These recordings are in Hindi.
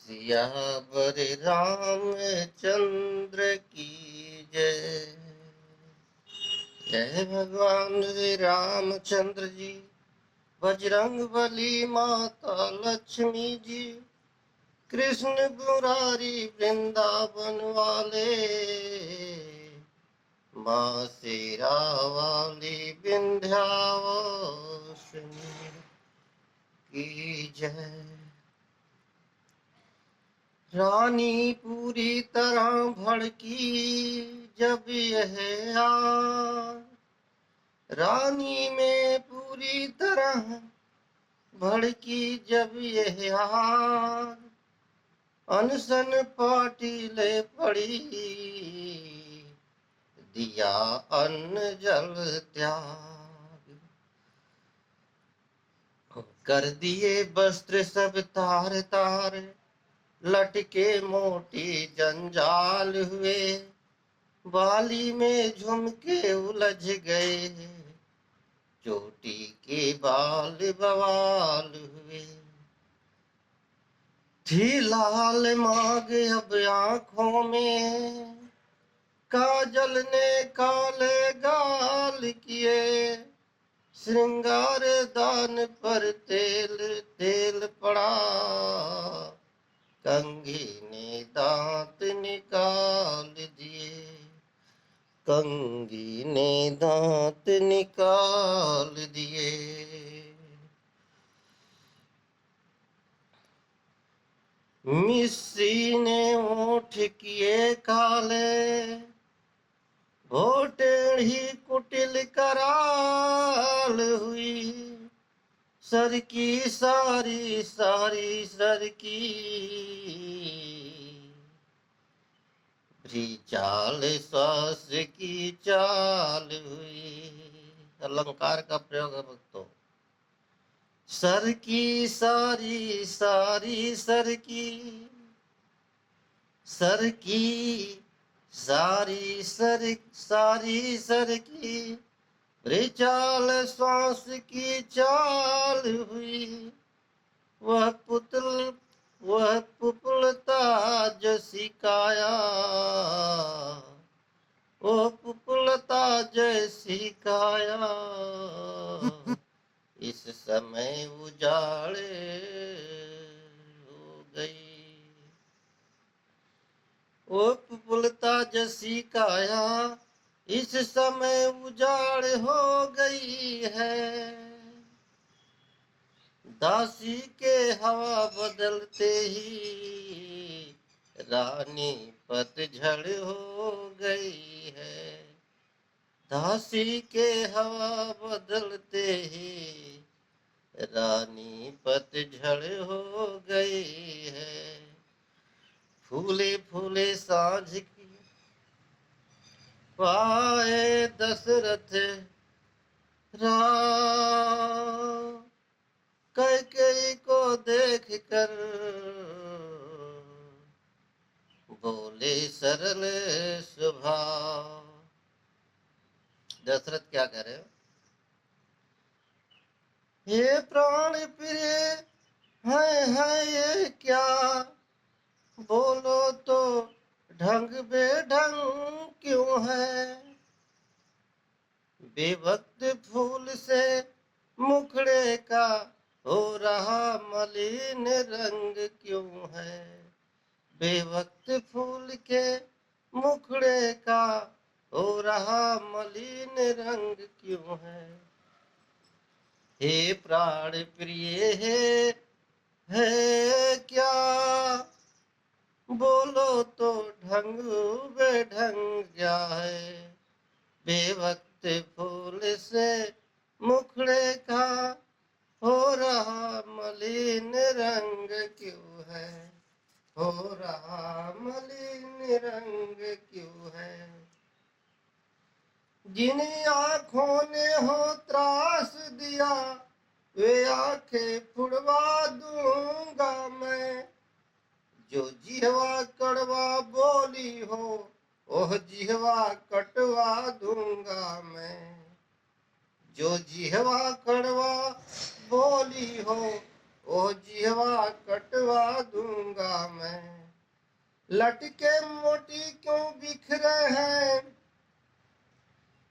सियावर रामचंद्र की जय। जय भगवान श्री रामचंद्र जी, बजरंग बली माता लक्ष्मी जी, कृष्ण मुरारी वृंदावन वाले, माँ शेरा वाली विंध्यावासिनी की जय। रानी पूरी तरह भड़की जब यह आग, रानी में पूरी तरह भड़की जब यह आग, अनशन पाटिले पड़ी, दिया अन्न जल त्याग। कर दिए वस्त्र सब तार तार, लटके मोटी जंजाल हुए, बाली में झुमके उलझ गए, चोटी के बाल बवाल हुए। थी लाल मांग अब आंखों में, काजल ने काले गाल किए, श्रृंगार दान पर तेल तेल पड़ा, कंघी ने दांत निकाल दिए, कंघी ने दांत निकाल दिए। मिस्सी ने ओठ किए काले, भोटेढ़ी कुटिल कराल हुई, सर की सारी सारी सर की, चाल श्वास की चाल हुई। अलंकार का प्रयोग है भक्तों। सर की सारी सारी सर की, सर की सारी सर की, चाल श्वास की चाल हुई। वह पुपलता जैसी काया, वह पुपलता जैसी काया, इस समय उजाड़े हो गई। वो पुपलता जैसी काया इस समय उजाड़ हो गई है। दासी के हवा बदलते ही रानी पतझड़ हो गई है। दासी के हवा बदलते ही रानी पतझड़ हो गई है। फूले फूले सांझ की पाए दशरथ राम, कैकेयी को देख कर बोले सरल स्वभाव। दशरथ क्या कह रहे हो? ये प्राण प्रिय है ये क्या, बोलो तो ढंग बेढंग क्यों है। बेवक्त फूल से मुखड़े का हो रहा मलिन रंग क्यों है। बेवक्त फूल के मुखड़े का हो रहा मलिन रंग क्यों है। हे प्राण प्रिय है क्या, बोलो तो ढंग बेढंग क्या है। बेवक्त फूल से मुखड़े का हो रहा मलिन रंग क्यों है, हो रहा मलिन रंग क्यों है। जिन आँखों ने हो त्रास दिया वे आंखें फुड़वा दूंगा मैं। जो जिहवा कड़वा बोली हो ओह जिहवा कटवा दूंगा मैं। जो जिहवा कड़वा बोली हो ओ जिहवा कटवा दूंगा मैं। लटके मोती क्यों बिखरे हैं,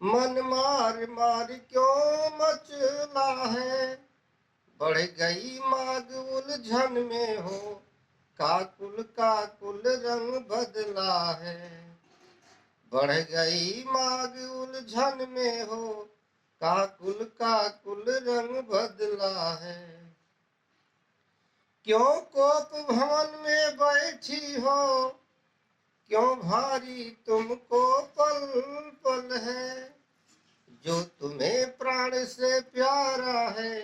मन मार मार क्यों मचला है। बढ़ गई माग उलझन में हो, काकुल रंग बदला है। बढ़ गई माग उलझन में हो, काकुल रंग बदला है। क्यों कोप भवन में बैठी हो, क्यों भारी तुमको पल पल है। जो तुम्हें प्राण से प्यारा है,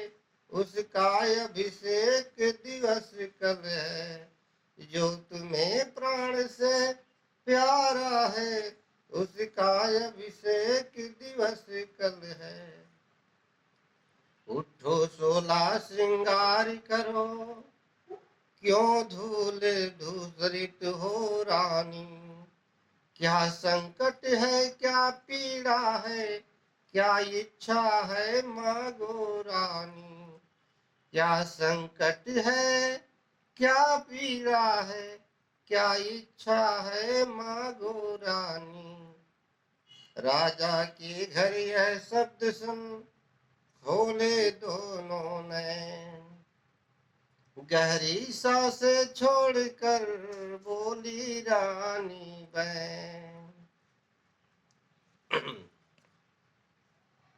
उसका अभिषेक दिवस कल है। जो तुम्हें प्राण से प्यारा है, उसका अभिषेक दिवस कल है। उठो सोला श्रृंगार करो, क्यों धूल धूसरित हो रानी। क्या संकट है, क्या पीड़ा है, क्या इच्छा है मांगो रानी। क्या संकट है, क्या पीड़ा है, क्या इच्छा है मांगो रानी। राजा के घर यह शब्द सुन, खोले दोनों नैन। गहरी सांसें छोड़कर बोली रानी बहन।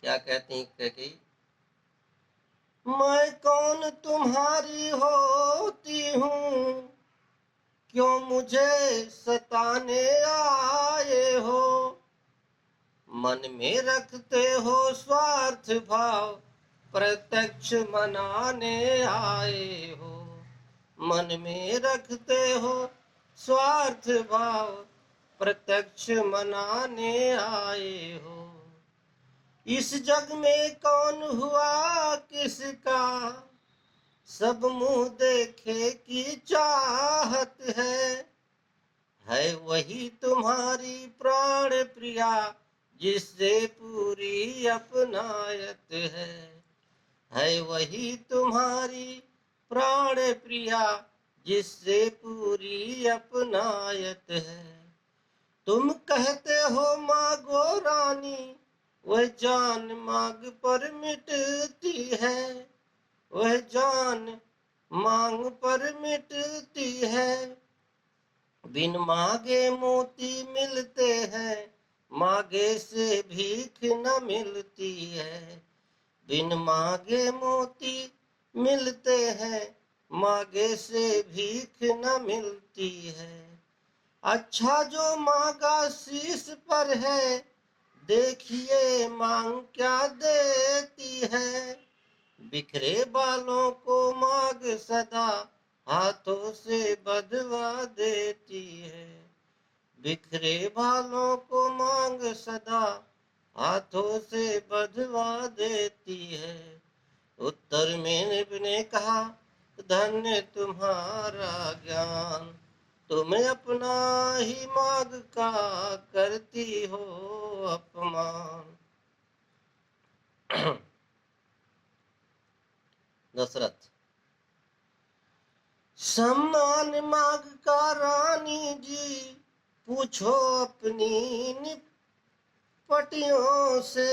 क्या कहती कैकेयी, मैं कौन तुम्हारी होती हूँ, क्यों मुझे सताने आए हो। मन में रखते हो स्वार्थ भाव, प्रत्यक्ष मनाने आए हो। मन में रखते हो स्वार्थ भाव, प्रत्यक्ष मनाने आए हो। इस जग में कौन हुआ किसका, सब मुंह देखे की चाहत है वही तुम्हारी प्राण प्रिया, जिससे पूरी अपनायत है वही तुम्हारी प्राण प्रिया, जिससे पूरी अपनायत है। तुम कहते हो मांगो रानी, वह जान मांग पर मिटती है। वह जान मांग पर मिटती है। बिन मांगे मोती मिलते हैं, मांगे से भीख न मिलती है। बिन मांगे मोती मिलते हैं, मांगे से भीख न मिलती है। अच्छा जो मांगा शीश पर है, देखिए मांग क्या देती है। बिखरे बालों को मांग सदा, हाथों से बधवा देती है। बिखरे बालों को मांग सदा, हाथों से बधवा देती है। उत्तर में ने कहा, धन्य तुम्हारा ज्ञान, तुम अपना ही मांग का करती हो अपमान। दशरथ, सम्मान मांग का रानी जी, पूछो अपनी निपटियों से।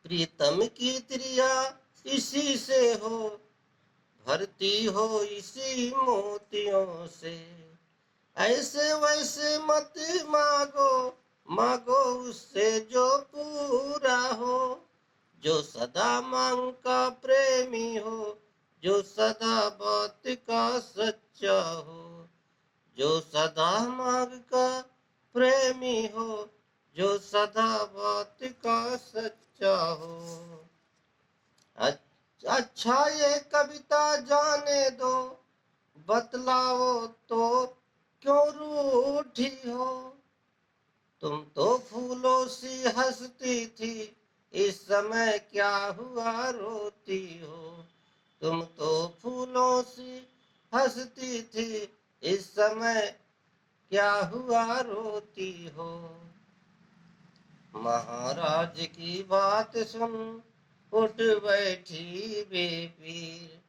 प्रीतम की त्रिया इसी से हो, भरती हो इसी मोतियों से। ऐसे वैसे मत मांगो, मांगो उससे जो पूरा हो। जो सदा मांग का प्रेमी हो, जो सदा बात का सच्चा हो। जो सदा मांग का प्रेमी हो, जो सदा बात का सच्चा हो। अच्छा ये कविता जाने दो, बतलाओ तो क्यों रूठी हो। तुम तो फूलों सी हंसती थी, इस समय क्या हुआ रोती हो। तुम तो फूलों सी हंसती थी, इस समय क्या हुआ रोती हो। महाराज की बात सुन उठ बैठी बेपीर,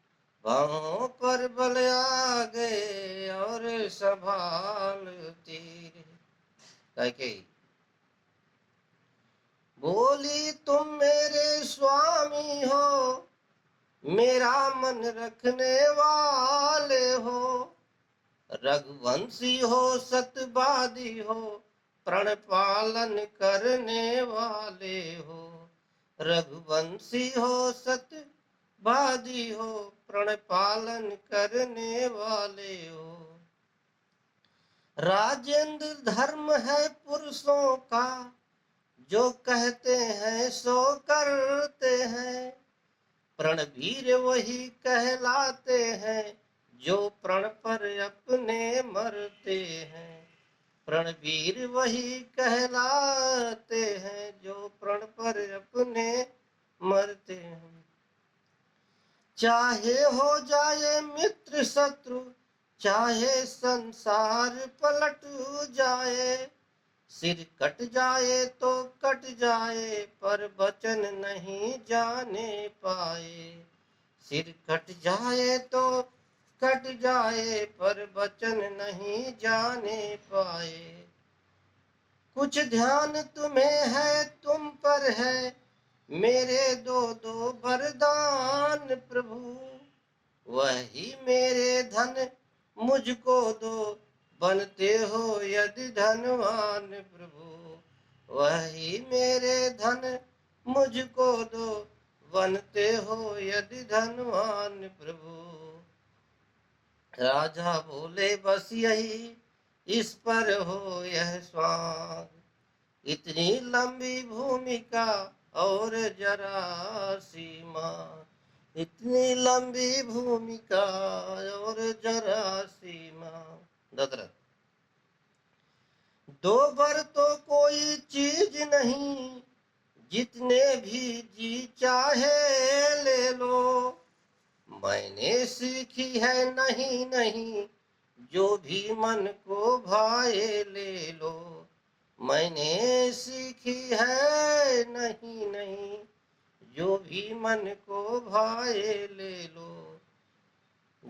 बाहों पर बल आ गए और संभाल तीर। कैकेयी बोली तुम मेरे स्वामी हो, मेरा मन रखने वाले हो, रघुवंशी हो सतवादी हो, प्रण पालन करने वाले हो। रघुवंशी हो सतवादी हो, प्रण पालन करने वाले हो। राजेंद्र धर्म है पुरुषों का, जो कहते हैं सो करते हैं, प्रणवीर वही कहलाते हैं, जो प्रण पर अपने मरते हैं। प्रणवीर वही कहलाते हैं, जो प्रण पर अपने मरते हैं। चाहे हो जाए मित्र शत्रु, चाहे संसार पलट जाए, सिर कट जाए तो कट जाए, पर वचन नहीं जाने पाए। सिर कट जाए तो कट जाए, पर वचन नहीं जाने पाए। कुछ ध्यान तुम्हें है तुम पर है, मेरे दो दो वरदान प्रभु, वही मेरे धन मुझको दो, बनते हो यदि धनवान प्रभु। वही मेरे धन मुझको दो, बनते हो यदि धनवान प्रभु। राजा बोले बस यही इस पर हो यह स्वांग, इतनी लंबी भूमिका और जरा सीमा, इतनी लंबी भूमिका और जरा सीमा। दशरथ दो बर तो कोई चीज नहीं, जितने भी जी चाहे ले लो, मैंने सीखी है नहीं नहीं, जो भी मन को भाए ले लो। मैंने सीखी है नहीं नहीं, जो भी मन को भाए ले लो।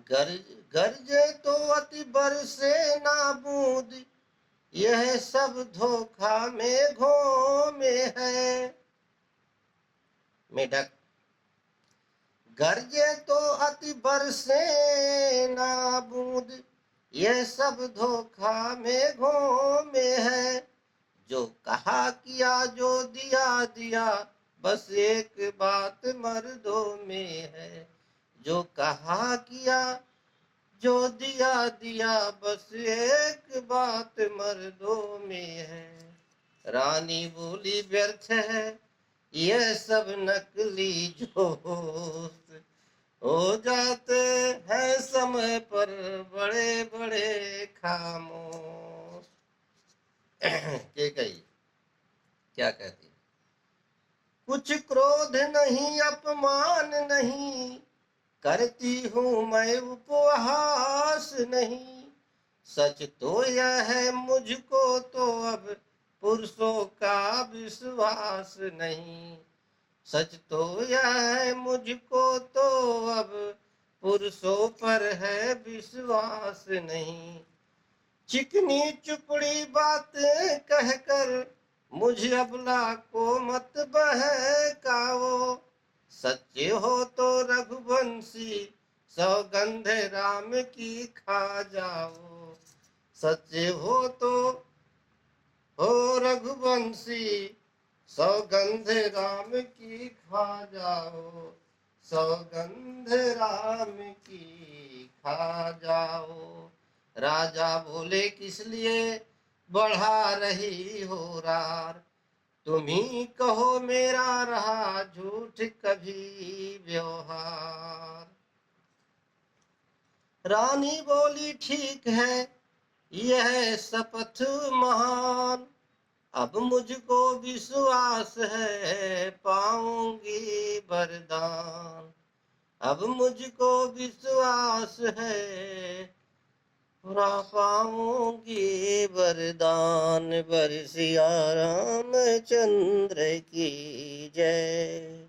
गरजे तो अति बरसे ना बूंद, यह सब धोखा मेघों में है। मेढक गरजे तो अति बरसे ना बूंद, यह सब धोखा मेघों में है। जो कहा किया जो दिया दिया, बस एक बात मर्दों में है। जो कहा किया जो दिया दिया, बस एक बात मर्दों में है। रानी बोली व्यर्थ है यह सब नकली जोश, हो जाते हैं समय पर बड़े बड़े खामोश। कैकेयी क्या कहती? कुछ क्रोध नहीं अपमान नहीं, करती हूँ मैं उपहास नहीं। सच तो यह है मुझको तो अब पुरुषों का विश्वास नहीं। सच तो यह है मुझको तो अब पुरुषों पर है विश्वास नहीं। चिकनी चुपड़ी बातें कहकर मुझ अबला को मत बहकाओ। सच्चे हो तो रघुवंशी सौगंध राम की खा जाओ। सच्चे हो तो हो रघुवंशी सौगंध राम की खा जाओ। सौगंध राम की खा जाओ। राजा बोले किस लिए बढ़ा रही हो रार, तुम ही कहो मेरा रहा झूठ कभी व्यवहार। रानी बोली ठीक है यह शपथ महान, अब मुझको विश्वास है पाऊंगी वरदान। अब मुझको विश्वास है पाऊंगी वरदान। वर सिया रामचंद्र की जय।